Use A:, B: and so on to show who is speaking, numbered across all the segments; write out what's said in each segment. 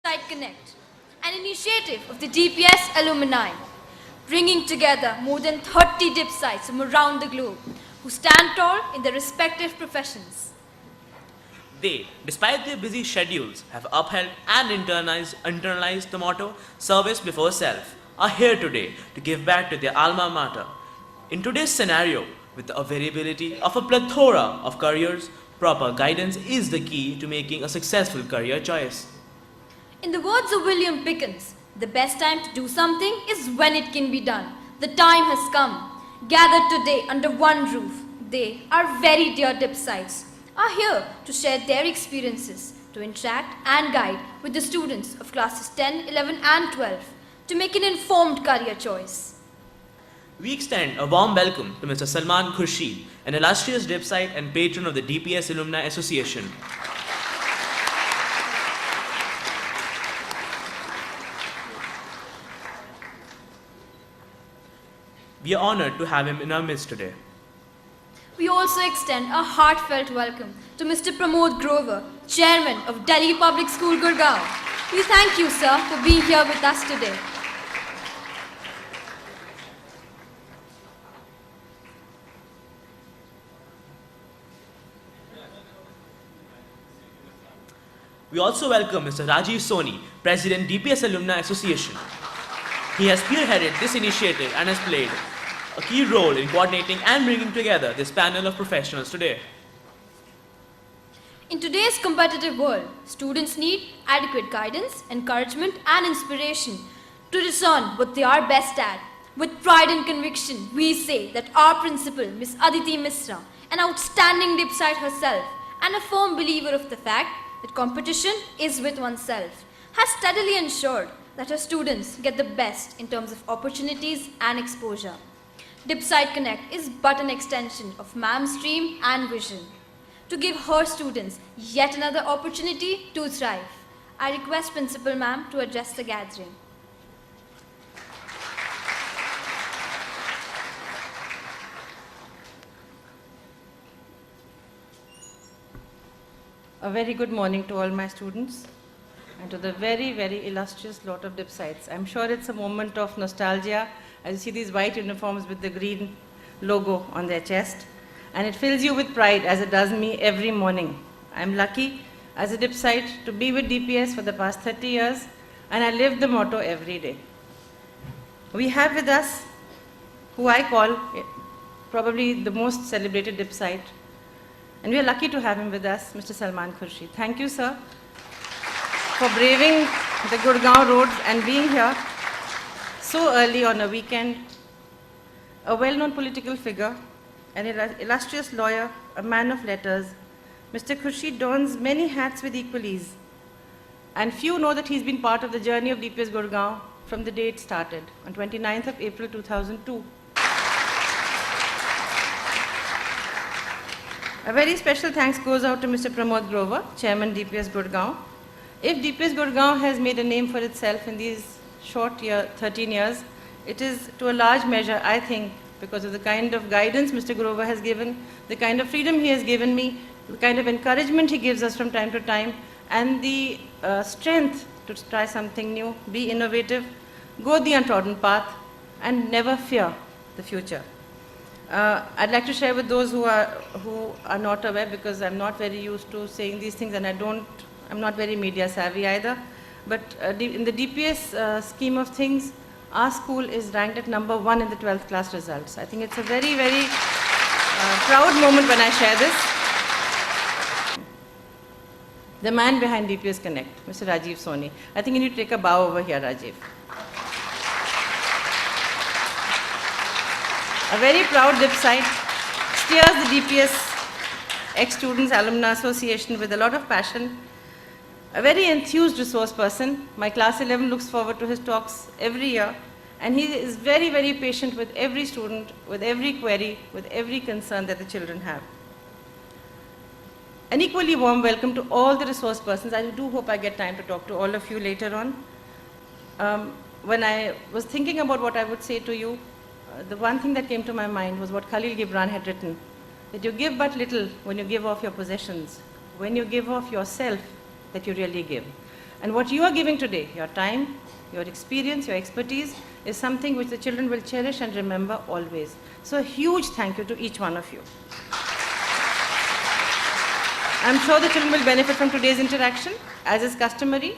A: Dipsite Connect, an initiative of the DPS alumni, bringing together more than 30 Dipsites from around the globe who stand tall in their respective professions.
B: They, despite their busy schedules, have upheld and internalized the motto, service before self, are here today to give back to their alma mater. In today's scenario, with the availability of a plethora of careers, proper guidance is the key to making a successful career choice.
A: In the words of William Pickens, the best time to do something is when it can be done. The time has come. Gathered today under one roof, they, our very dear Dipsites, are here to share their experiences, to interact and guide with the students of classes 10, 11 and 12 to make an informed career choice.
B: We extend a warm welcome to Mr. Salman Khurshid, an illustrious Dipsite and patron of the DPS Alumni Association. We are honored to have him in our midst today.
A: We also extend a heartfelt welcome to Mr. Pramod Grover, Chairman of Delhi Public School, Gurgaon. We thank you, sir, for being here with us today.
B: We also welcome Mr. Rajiv Soni, President DPS Alumni Association. He has spearheaded this initiative and has played a key role in coordinating and bringing together this panel of professionals today.
A: In today's competitive world, students need adequate guidance, encouragement and inspiration to discern what they are best at. With pride and conviction, we say that our principal, Miss Aditi Misra, an outstanding Dipsite herself and a firm believer of the fact that competition is with oneself, has steadily ensured that her students get the best in terms of opportunities and exposure. Dipsite Connect is but an extension of ma'am's dream and vision to give her students yet another opportunity to thrive. I request Principal Ma'am to address the gathering.
C: A very good morning to all my students and to the very, very illustrious lot of Dipsites. I'm sure it's a moment of nostalgia as you see these white uniforms with the green logo on their chest, and it fills you with pride as it does me every morning. I'm lucky as a Dipsite to be with DPS for the past 30 years, and I live the motto every day. We have with us who I call probably the most celebrated Dipsite, and we are lucky to have him with us, Mr. Salman Khurshid. Thank you, sir, for braving the Gurgaon roads and being here so early on a weekend. A well-known political figure, an illustrious lawyer, a man of letters, Mr. Khurshid dons many hats with equal ease. And few know that he's been part of the journey of DPS Gurgaon from the day it started, on 29th of April 2002. A very special thanks goes out to Mr. Pramod Grover, Chairman DPS Gurgaon. If DPS Gurgaon has made a name for itself in these short 13 years, it is to a large measure, I think, because of the kind of guidance Mr. Grover has given, the kind of freedom he has given me, the kind of encouragement he gives us from time to time, and the strength to try something new, be innovative, go the untrodden path, and never fear the future. I'd like to share with those who are not aware, because I'm not very used to saying these things, and I'm not very media savvy either. But in the DPS scheme of things, our school is ranked at number 1 in the 12th class results. I think it's a very, very proud moment when I share this. The man behind DPS Connect, Mr. Rajiv Soni. I think you need to take a bow over here, Rajiv. A very proud Dipsite, steers the DPS ex-students alumni association with a lot of passion. A very enthused resource person. My class 11 looks forward to his talks every year, and he is very, very patient with every student, with every query, with every concern that the children have. An equally warm welcome to all the resource persons. I do hope I get time to talk to all of you later on. When I was thinking about what I would say to you, the one thing that came to my mind was what Khalil Gibran had written, that you give but little when you give off your possessions. When you give off yourself, that you really give. And what you are giving today, your time, your experience, your expertise, is something which the children will cherish and remember always. So a huge thank you to each one of you. I'm sure the children will benefit from today's interaction. As is customary,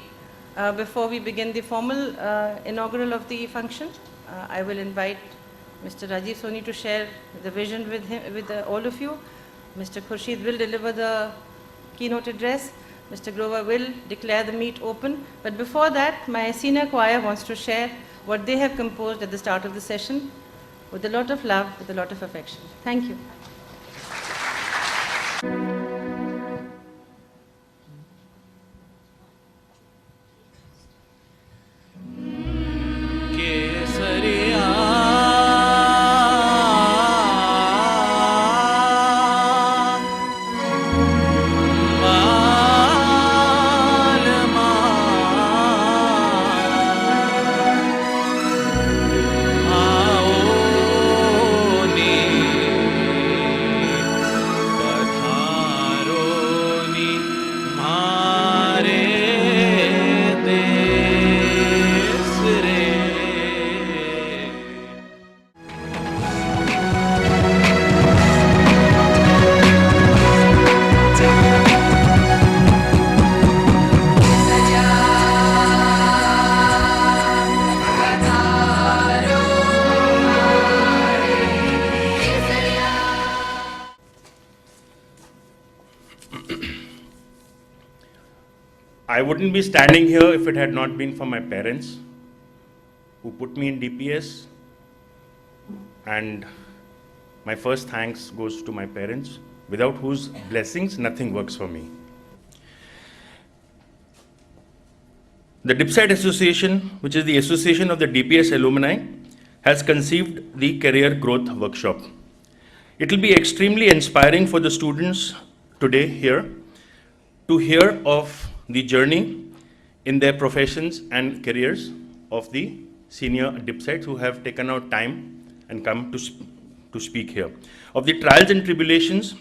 C: before we begin the formal inaugural of the function, I will invite Mr. Rajiv Soni to share the vision with all of you. Mr. Khurshid will deliver the keynote address. Mr. Grover will declare the meet open. But before that, my senior choir wants to share what they have composed at the start of the session with a lot of love, with a lot of affection. Thank you.
D: I wouldn't be standing here if it had not been for my parents who put me in DPS, and my first thanks goes to my parents, without whose blessings nothing works for me. The Dipsite Association, which is the association of the DPS alumni, has conceived the Career Growth Workshop. It will be extremely inspiring for the students today here to hear of the journey in their professions and careers of the senior Dipsites who have taken out time and come to speak here, of the trials and tribulations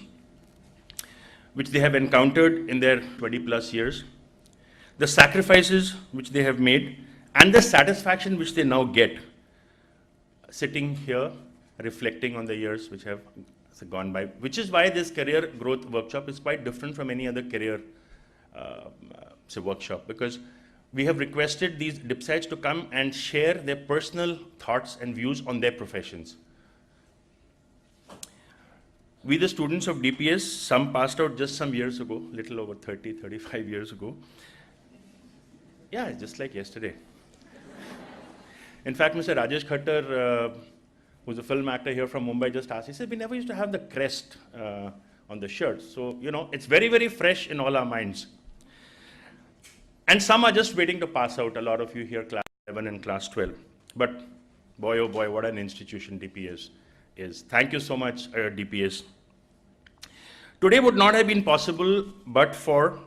D: which they have encountered in their 20+ years, the sacrifices which they have made, and the satisfaction which they now get sitting here reflecting on the years which have gone by, which is why this Career Growth Workshop is quite different from any other career workshop, because we have requested these Dipsites to come and share their personal thoughts and views on their professions. We, the students of DPS, some passed out just some years ago, little over 30, 35 years ago. Yeah, just like yesterday. In fact, Mr. Rajesh Khattar, who's a film actor here from Mumbai, just asked, he said, we never used to have the crest on the shirt. So, you know, it's very, very fresh in all our minds. And some are just waiting to pass out, a lot of you here, class 11 and class 12. But boy, oh boy, what an institution DPS is. Thank you so much, DPS. Today would not have been possible but for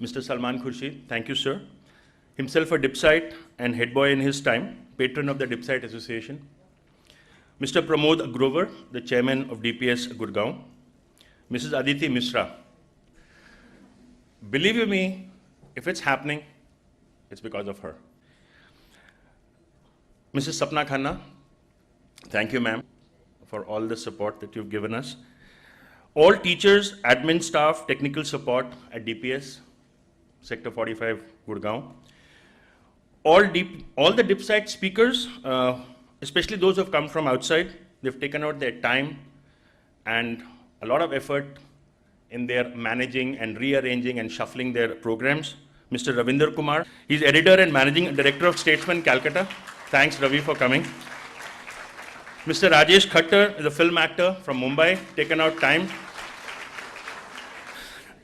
D: Mr. Salman Khurshid, thank you, sir. Himself a Dipsite and head boy in his time, patron of the Dipsite Association. Mr. Pramod Grover, the chairman of DPS Gurgaon. Mrs. Aditi Mishra. Believe you me, if it's happening, it's because of her. Mrs. Sapna Khanna, thank you, ma'am, for all the support that you've given us. All teachers, admin staff, technical support at DPS, Sector 45, Gurgaon. All the Dipsite speakers, especially those who have come from outside, they've taken out their time and a lot of effort in their managing and rearranging and shuffling their programs. Mr. Ravinder Kumar, he's editor and managing director of Statesman, Calcutta. Thanks, Ravi, for coming. Mr. Rajesh Khattar is a film actor from Mumbai, taken out time.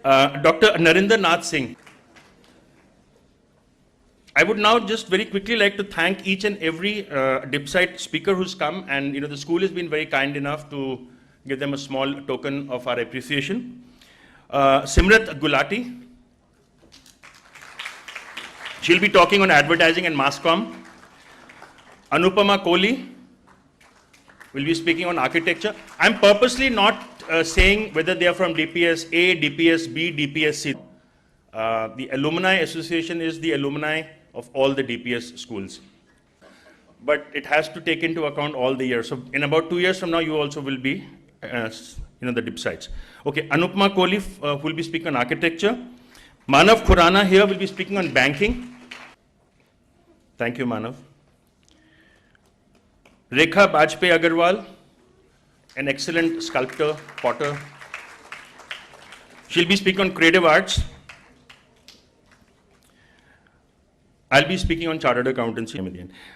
D: Dr. Narinder Nath Singh. I would now just very quickly like to thank each and every Dipsite speaker who's come, and the school has been very kind enough to give them a small token of our appreciation. Simrat Gulati. She'll be talking on advertising and mass comm. Anupama Kohli will be speaking on architecture. I'm purposely not saying whether they are from DPS A, DPS B, DPS C. The Alumni Association is the alumni of all the DPS schools. But it has to take into account all the years. So in about 2 years from now, you also will be, the Dipsites. Okay, Anupma Kohli who will be speaking on architecture. Manav Khurana here will be speaking on banking. Thank you, Manav. Rekha Bajpayee Agarwal, an excellent sculptor, potter. She'll be speaking on creative arts. I'll be speaking on chartered accountancy.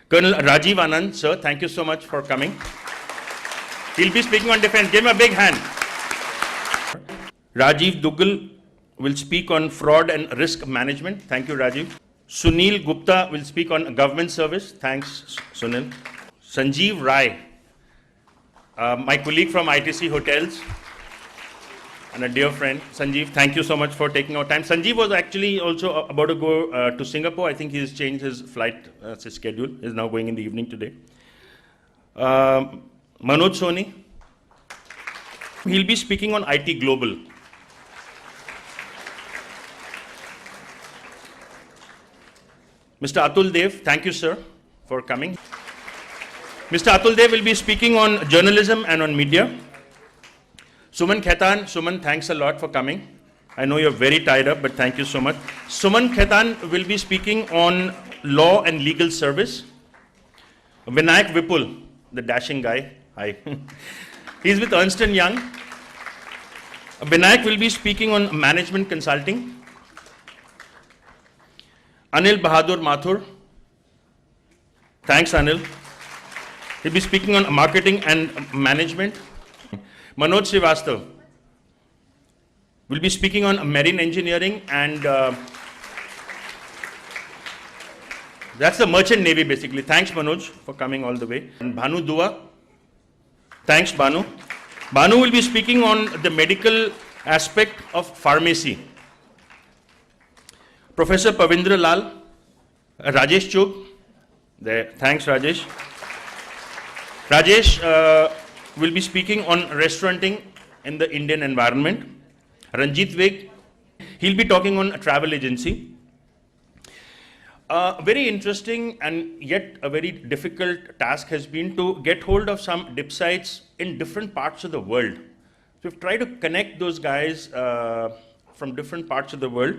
D: Colonel Rajiv Anand, sir, thank you so much for coming. He'll be speaking on defense. Give him a big hand. Rajiv Duggal will speak on fraud and risk management. Thank you, Rajiv. Sunil Gupta will speak on government service. Thanks, Sunil. Sanjeev Rai, my colleague from ITC Hotels and a dear friend. Sanjeev, thank you so much for taking our time. Sanjeev was actually also about to go to Singapore. I think he's changed his flight schedule. He's now going in the evening today. Manoj Soni, he'll be speaking on IT Global. Mr. Atul Dev, thank you, sir, for coming. Mr. Atul Dev will be speaking on journalism and on media. Suman Khaitan, Suman, thanks a lot for coming. I know you're very tied up, but thank you so much. Suman Khaitan will be speaking on law and legal service. Vinayak Vipul, the dashing guy, hi. He's with Ernst & Young. Vinayak will be speaking on management consulting. Anil Bahadur Mathur. Thanks, Anil. He'll be speaking on marketing and management. Manoj Srivastav will be speaking on marine engineering and that's the merchant navy basically. Thanks, Manoj, for coming all the way. And Bhanu Dua. Thanks, Bhanu. Bhanu will be speaking on the medical aspect of pharmacy. Professor Pavindra Lal, Rajesh Chugh, there. Thanks, Rajesh. Rajesh will be speaking on restauranting in the Indian environment. Ranjit Vig, he'll be talking on a travel agency. Very interesting and yet a very difficult task has been to get hold of some Dipsites in different parts of the world. So we've tried to connect those guys from different parts of the world.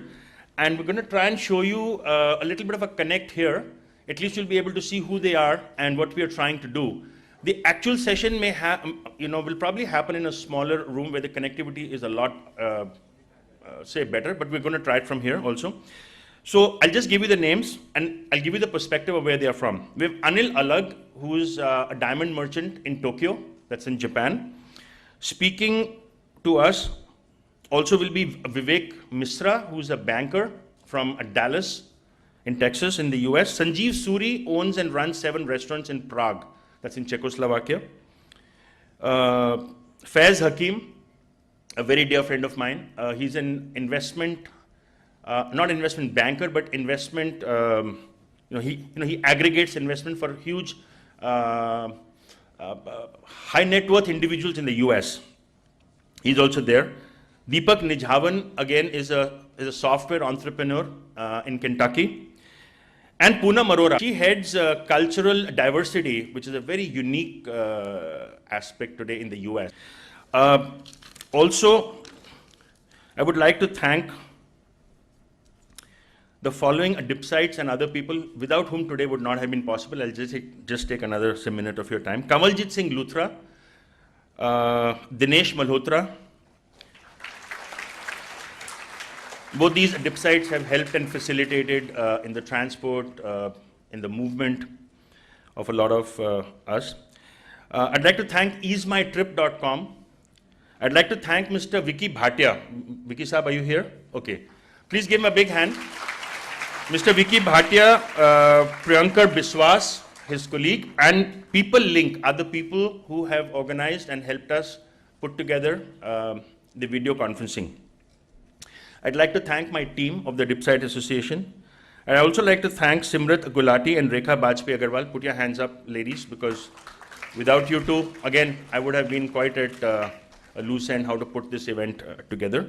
D: And we're going to try and show you a little bit of a connect here. At least you'll be able to see who they are and what we are trying to do. The actual session may have, will probably happen in a smaller room where the connectivity is a lot, better, but we're going to try it from here also. So I'll just give you the names and I'll give you the perspective of where they are from. We have Anil Alag, who is a diamond merchant in Tokyo, that's in Japan. Speaking to us also will be Vivek Misra, who's a banker from Dallas in Texas in the US. Sanjeev Suri owns and runs 7 restaurants in Prague, that's in Czechoslovakia. Faiz Hakim, a very dear friend of mine. He's an investment, not investment banker, but investment, he aggregates investment for huge high net worth individuals in the US. He's also there. Deepak Nijhavan, again, is a software entrepreneur in Kentucky. And Poona Marora, she heads cultural diversity, which is a very unique aspect today in the US. Also, I would like to thank the following Dipsites and other people without whom today would not have been possible. I'll just take another minute of your time. Kawaljit Singh Luthra, Dinesh Malhotra. Both these Dipsites have helped and facilitated in the transport, in the movement of a lot of us. I'd like to thank easemytrip.com. I'd like to thank Mr. Vicky Bhatia. Vicky Saab, are you here? Okay. Please give him a big hand. Mr. Vicky Bhatia, Priyankar Biswas, his colleague, and People Link are the people who have organized and helped us put together the video conferencing. I'd like to thank my team of the Dipsite Association. I'd also like to thank Simrat Gulati and Rekha Bajpayee Agarwal. Put your hands up, ladies, because without you two, again, I would have been quite at a loose end how to put this event together.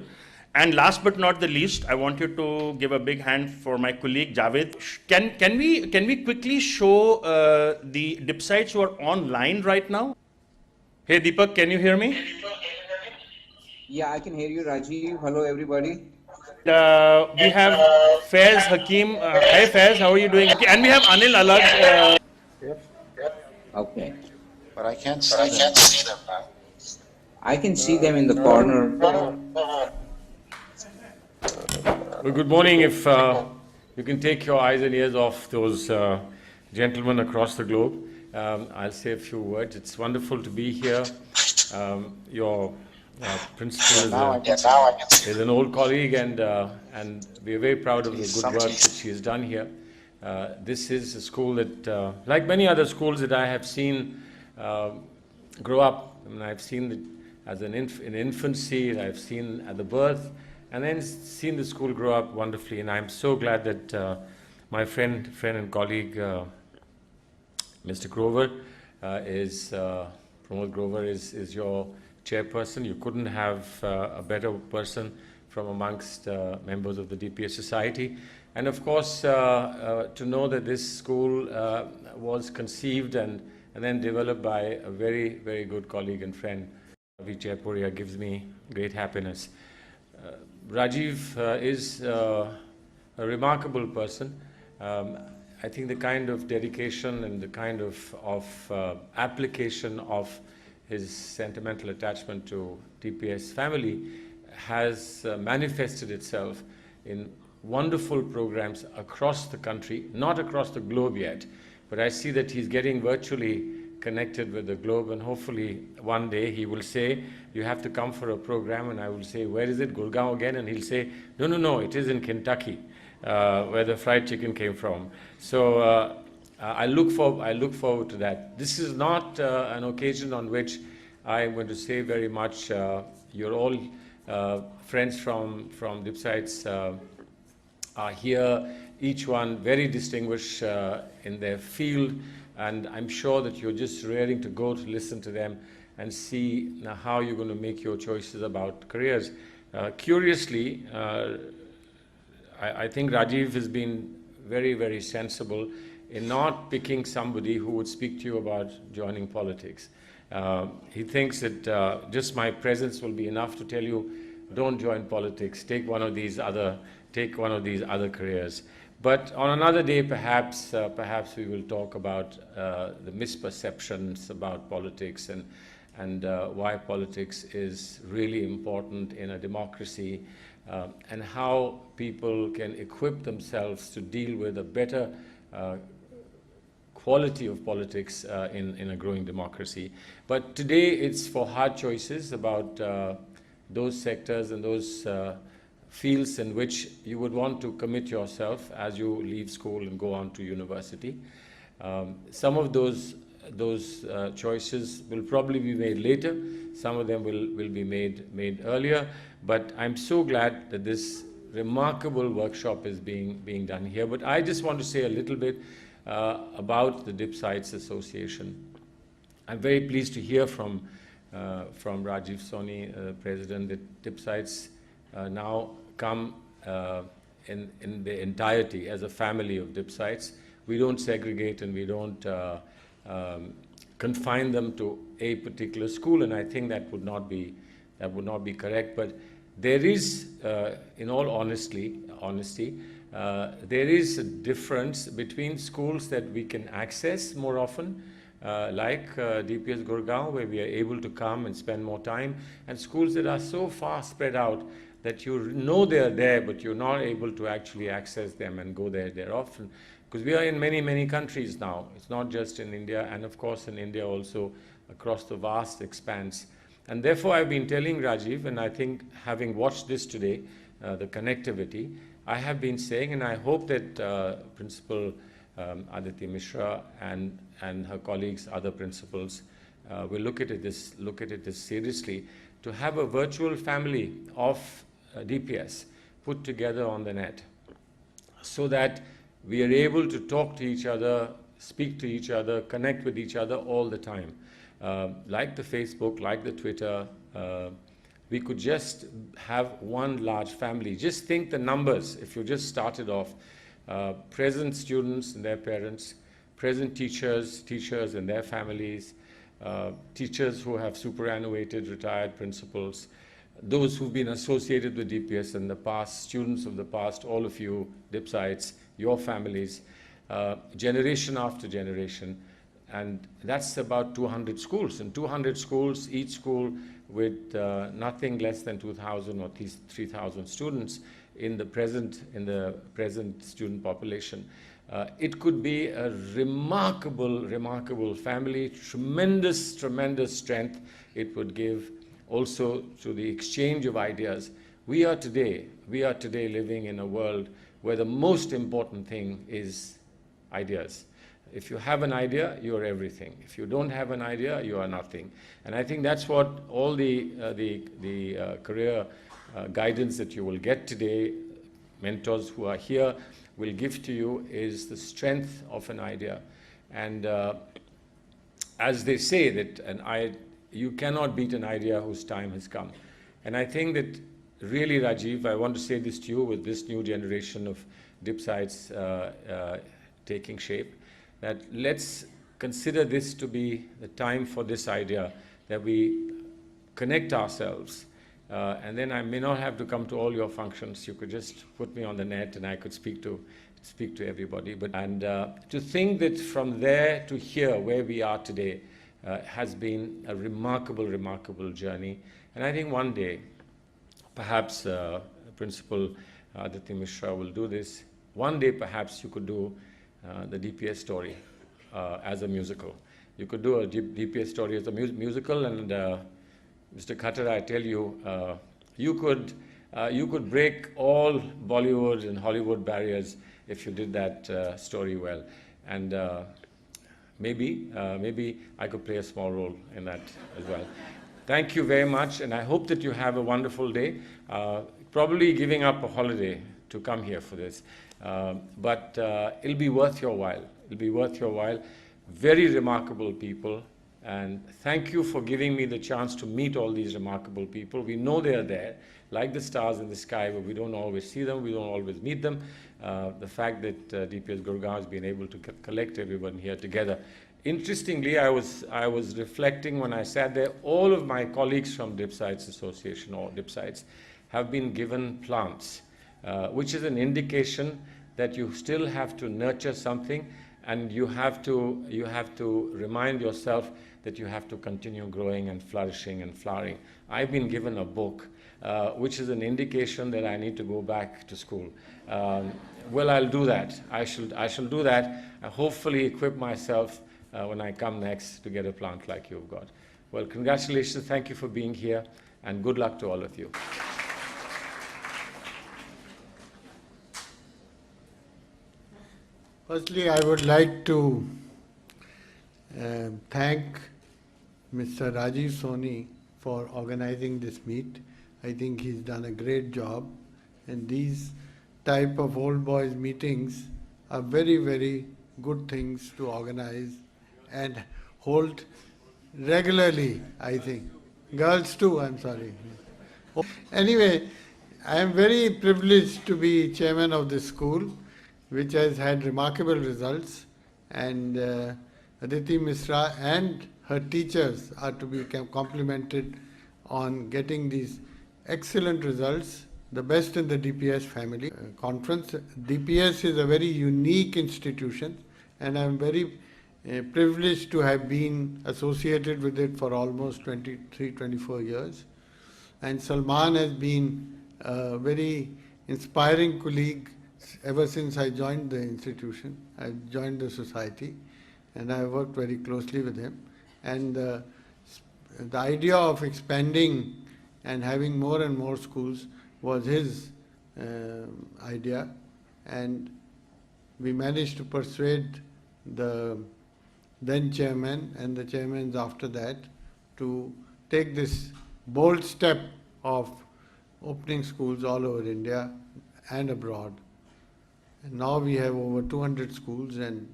D: And last but not the least, I want you to give a big hand for my colleague Javed. Can we quickly show the Dipsites who are online right now? Hey Deepak, can you hear me?
E: Yeah, I can hear you, Rajiv. Hello, everybody.
D: And we have Faiz Hakim. Hi Faiz, how are you doing? And we have Anil Alag.
E: Okay.
F: But I can't see them.
E: I can see them in the corner.
G: Well, good morning. If you can take your eyes and ears off those gentlemen across the globe, I'll say a few words. It's wonderful to be here. Your principal is an old colleague, and we are very proud of the good work that she has done here. This is a school that, like many other schools that I have seen grow up. I mean, I've seen it as in infancy, I've seen at the birth, and then seen the school grow up wonderfully. And I'm so glad that my friend and colleague, Mr. Grover, Pramod Grover is your chairperson. You couldn't have a better person from amongst members of the DPS Society. And of course, to know that this school was conceived and then developed by a very, very good colleague and friend, Ravi Jaipuria, gives me great happiness. Rajiv is a remarkable person. I think the kind of dedication and the kind of application of his sentimental attachment to DPS family has manifested itself in wonderful programs across the country, not across the globe yet, but I see that he's getting virtually connected with the globe, and hopefully one day he will say, you have to come for a program, and I will say, where is it, Gurgaon again? And he'll say, no, it is in Kentucky, where the fried chicken came from. So I look forward to that. This is not an occasion on which I'm going to say very much. You're all friends from Dipsites are here, each one very distinguished in their field, and I'm sure that you're just raring to go to listen to them and see how you're going to make your choices about careers. Curiously, I think Rajiv has been very, very sensible in not picking somebody who would speak to you about joining politics. He thinks that just my presence will be enough to tell you, don't join politics, take one of these other careers. But on another day, perhaps we will talk about the misperceptions about politics and why politics is really important in a democracy, and how people can equip themselves to deal with a better quality of politics in a growing democracy. But today it's for hard choices about those sectors and those fields in which you would want to commit yourself as you leave school and go on to university. Some of those choices will probably be made later. Some of them will be made earlier. But I'm so glad that this remarkable workshop is being done here. But I just want to say a little bit about the Dipsites Association. I'm very pleased to hear from Rajiv, Soni, President, that Dipsites now come in the entirety as a family of Dipsites. We don't segregate and we don't confine them to a particular school, and I think that would not be correct. But there is, in all honesty, there is a difference between schools that we can access more often, like DPS Gurgaon, where we are able to come and spend more time, and schools that are so far spread out that you know they're there, but you're not able to actually access them and go there often. Because we are in many countries now. It's not just in India, and of course in India also across the vast expanse. And therefore I've been telling Rajiv, and I think having watched this today, the connectivity, I have been saying, and I hope that Principal Aditi Mishra and her colleagues, other principals, will look at this seriously, to have a virtual family of DPS put together on the net, so that we are able to talk to each other, speak to each other, connect with each other all the time. Like the Facebook, like the Twitter, we could just have one large family. Just think the numbers, if you just started off, present students and their parents, present teachers and their families, teachers who have superannuated, retired principals, those who've been associated with DPS in the past, students of the past, all of you, Dipsites, your families, generation after generation. And that's about 200 schools. And 200 schools, each school with nothing less than 2,000 or 3,000 students in the present student population. It could be a remarkable family, tremendous strength it would give also to the exchange of ideas. We are today living in a world where the most important thing is ideas. If you have an idea, you are everything. If you don't have an idea, you are nothing. And I think that's what all the career guidance that you will get today, mentors who are here, will give to you, is the strength of an idea. And as they say, that you cannot beat an idea whose time has come. And I think that really, Rajiv, I want to say this to you with this new generation of Dipsites taking shape, that let's consider this to be the time for this idea, that we connect ourselves. And then I may not have to come to all your functions. You could just put me on the net and I could speak to everybody. And to think that from there to here, where we are today, has been a remarkable journey. And I think one day, perhaps Principal Aditi Mishra will do this. One day, perhaps you could do the DPS story as a musical. You could do a DPS story as a musical, and Mr. Khattar, I tell you, you could break all Bollywood and Hollywood barriers if you did that story well. And maybe I could play a small role in that as well. Thank you very much, and I hope that you have a wonderful day. Probably giving up a holiday to come here for this, but it'll be worth your while. It'll be worth your while. Very remarkable people, and thank you for giving me the chance to meet all these remarkable people. We know they are there, like the stars in the sky, but we don't always see them, we don't always meet them. The fact that DPS Gurgaon has been able to collect everyone here together. Interestingly, I was reflecting when I sat there, all of my colleagues from Dipsites Association or Dipsites have been given plants, which is an indication that you still have to nurture something, and you have to remind yourself that you have to continue growing and flourishing and flowering. I've been given a book, which is an indication that I need to go back to school. Well, I'll do that. I shall do that. I hopefully equip myself when I come next to get a plant like you've got. Well, congratulations. Thank you for being here, and good luck to all of you.
H: Firstly, I would like to thank Mr. Rajiv Soni for organizing this meet. I think he's done a great job, and these type of old boys meetings are very good things to organize and hold regularly, I think. Girls too, I'm sorry. Anyway, I am very privileged to be chairman of this school, which has had remarkable results, and Aditi Mishra and her teachers are to be complimented on getting these excellent results, the best in the DPS family. Conference. DPS is a very unique institution, and I'm very privileged to have been associated with it for almost 24 years. And Salman has been a very inspiring colleague ever since I joined the institution. I joined the society, and I worked very closely with him. And the idea of expanding and having more and more schools was his idea, and we managed to persuade the then chairman and the chairmans after that to take this bold step of opening schools all over India and abroad. And now we have over 200 schools, and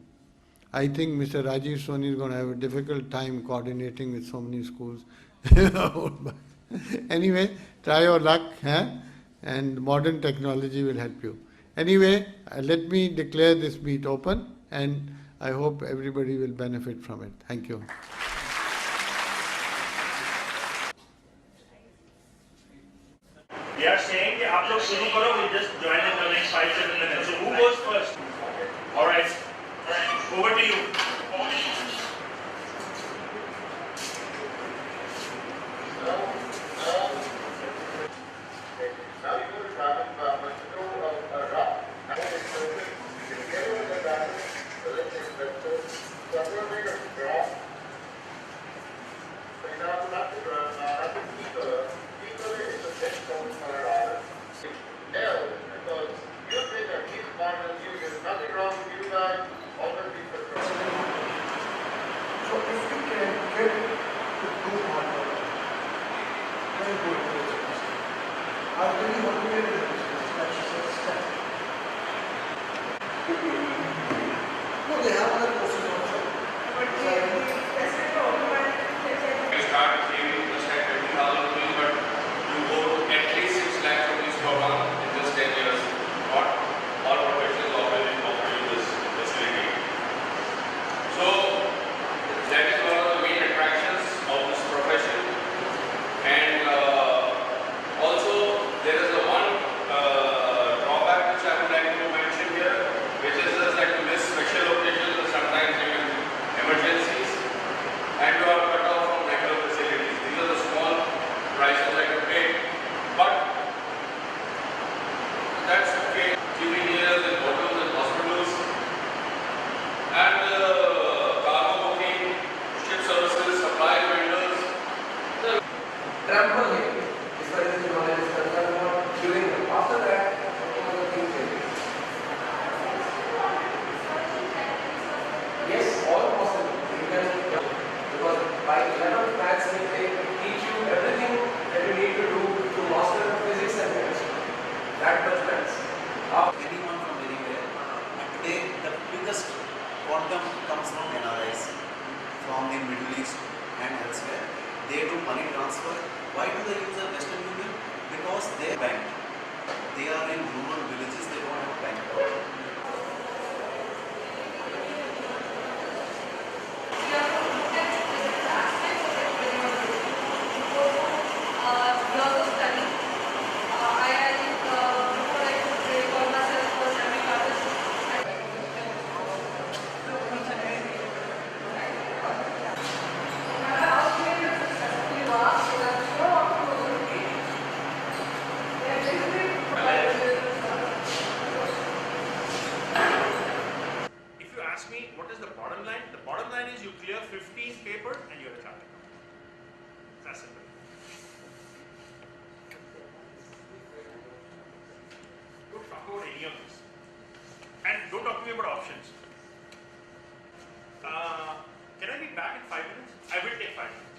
H: I think Mr. Rajiv Soni is going to have a difficult time coordinating with so many schools. Anyway, try your luck, and modern technology will help you. Anyway, let me declare this meet open, and I hope everybody will benefit from it. Thank you.
D: We are saying that आप लोग शुरू करो, we just join in the next 5-7 minutes. So who goes first? All right, over to you.
I: Quantum comes from NRIs, from the Middle East and elsewhere. They do money transfer. Why do they use a Western Union? Because they are banked. They are in rural villages, they don't have a bank account.
D: What is the bottom line? The bottom line is you clear 15 paper and you're a chartered. That's simple. Don't talk about any of this. And don't talk to me about options. Can I be back in 5 minutes? I will take 5 minutes.